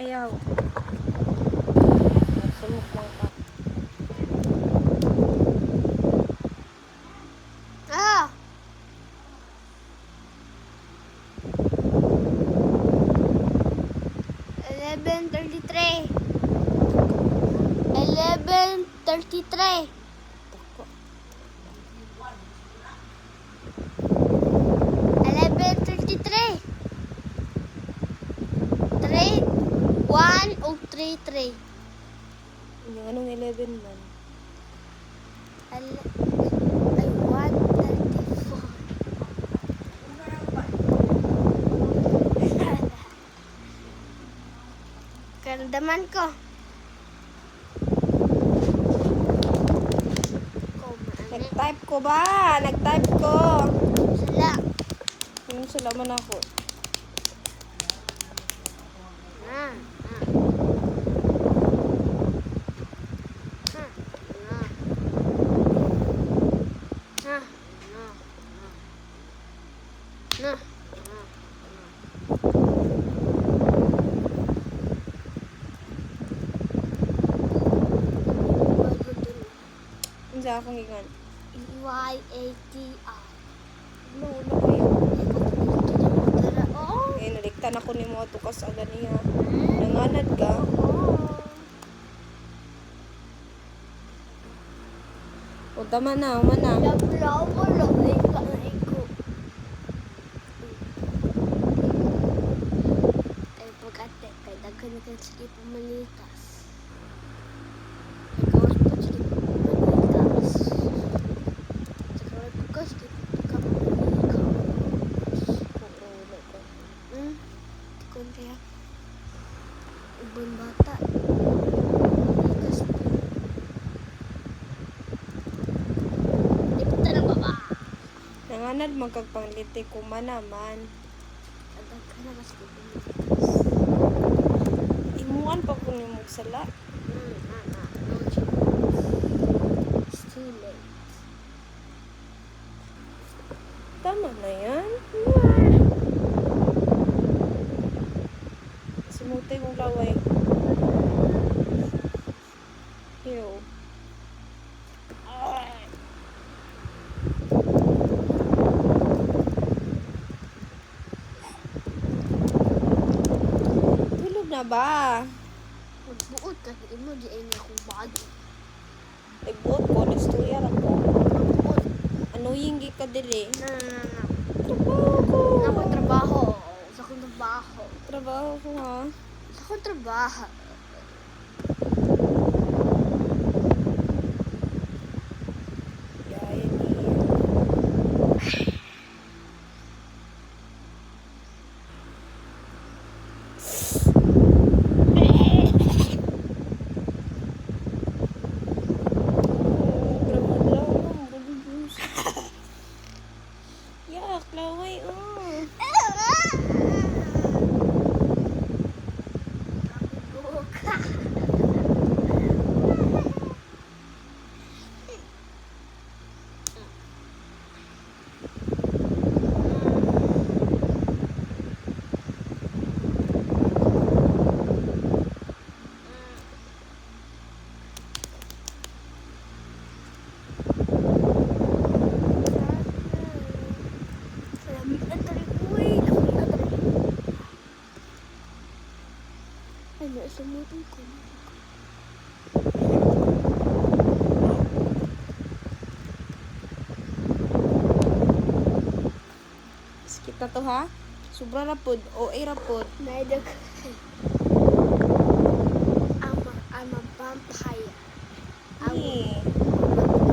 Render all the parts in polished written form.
Ayaw. Sumuk lang ka. Ah! $11:33. 11:33. 11:33. 1:33. Yung anong 11 man? Ay, 1:34. Karamdaman ko. Nag-type ko ba? Nag-type ko. Sala. Yung salaman ako. Ah. Yung sa akong ingan. YATI. No, ano kayo? Oh. Eh, naliktan ako ni mo tukas aga niya. Nanganad ka. O, tama na, umana. Ay, pag-ate, kay daghan ka sige pamalikas. Ikaw pa sige pamalikas. Saka ko ka sige pamalikas. Oo, wala ka. Tikon kaya. Ibang bata. Pamalikas pa. Di pa na baba. Nanganad magkagpangliti ko man naman. Daghan na mas sige pamalikas. Imuan pa ko ni mong sala. No chance. It's too late. Tama na yan. Sumutay kong laway. Ew. Tulog na ba? Magbuot ka, hindi mo di ay niya kung bago. Nagbuot ko, nagstuyar ako. Magbuot. Annoying gi ka dili. Na. Trabaho ko. Ako trabaho. Sa akong trabaho. Trabaho ko ha. Sa akong trabaho. Yaya niya. Yak, laway, oh. Lamig na tayo. Uy, lamig na tayo. Ay, naisumutin ko. Skip na to ha. Sobra rapod. OA rapod. Naidag. I'm a vampire. Hey,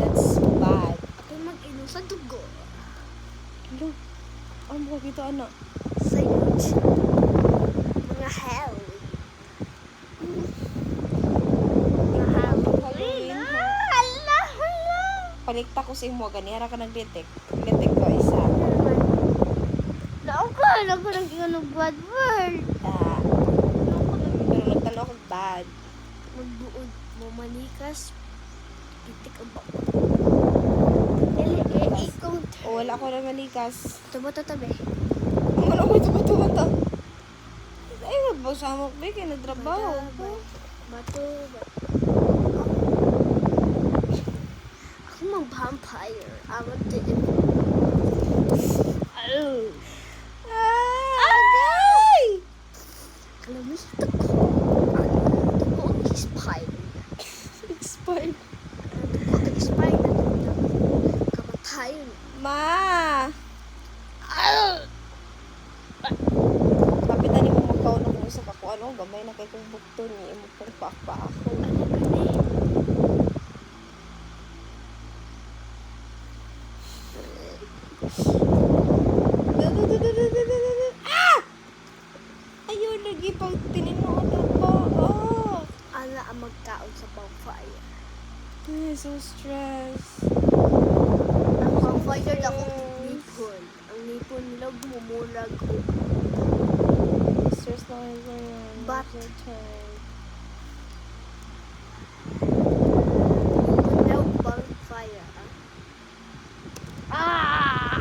that's bad. Ako mag-inom sa dugo. Hello. Ano mo dito, anak? Sa YouTube. Mga hell. Mga Halloween, ha? Hala, hala. Palikta ko sa imo. Ganihara ka nag-detect. Detect ko isa. Naukala ko lang yung ano bad word. Pero nagtanaw ko bad. Magbuod mo manikas. Pitik ang bako. Ikaw. O, wala ko na malikas. Ito ba ito tabi? Ano ko ito ba ito? Ay, sa amok, be, kaya nagtrabaho ko. Bato. Ako mag-vampire. Ako din. Agay! Alam mo sa tako. Ako ang spider. Expired. Ako ang spider. Kamatayan. Ma! Kapitan ni mo magkaunong kung isa ka kung ano, gamay na kay kong bukto ni mo kong pakpa ako. Ano ba na eh? Ah! Ayun, lagi pag tininood ako. Oh! Ala ang magkaon sa bonfire. I'm so stressed. Ang bonfire ako nipon. Ang nipon nila bumulag ko. Stress na ako yan. But- I'm so tired. Nipon daw bonfire. Ah!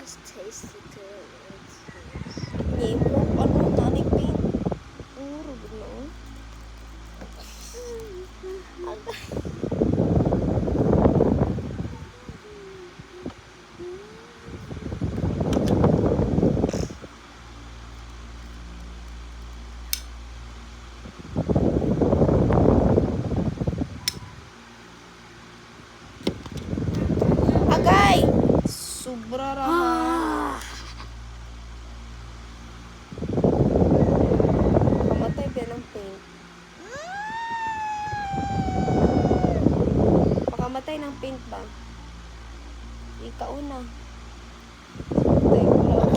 It's tasty too. Ni mo, ano, nanik pain. Rugod na, oh. Agay! Sobra raman. Kamatay ba ng paint? Pakamatay ng paint ba? Ikauna. Patay ko lang.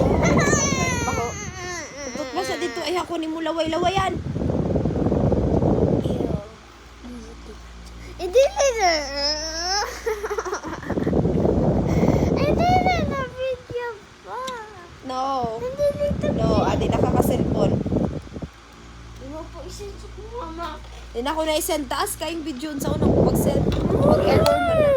Bako. Tutot mo sa dito ay ako ni mo laway-lawayan. Ew. Hindi na. Hindi na video pa. No. Hindi dito. No, adi nakaka-cellphone. Hindi mo po isensok mo, mama. Di na ako na-send taas kayong video sa unang pag-send. Pag-error man na.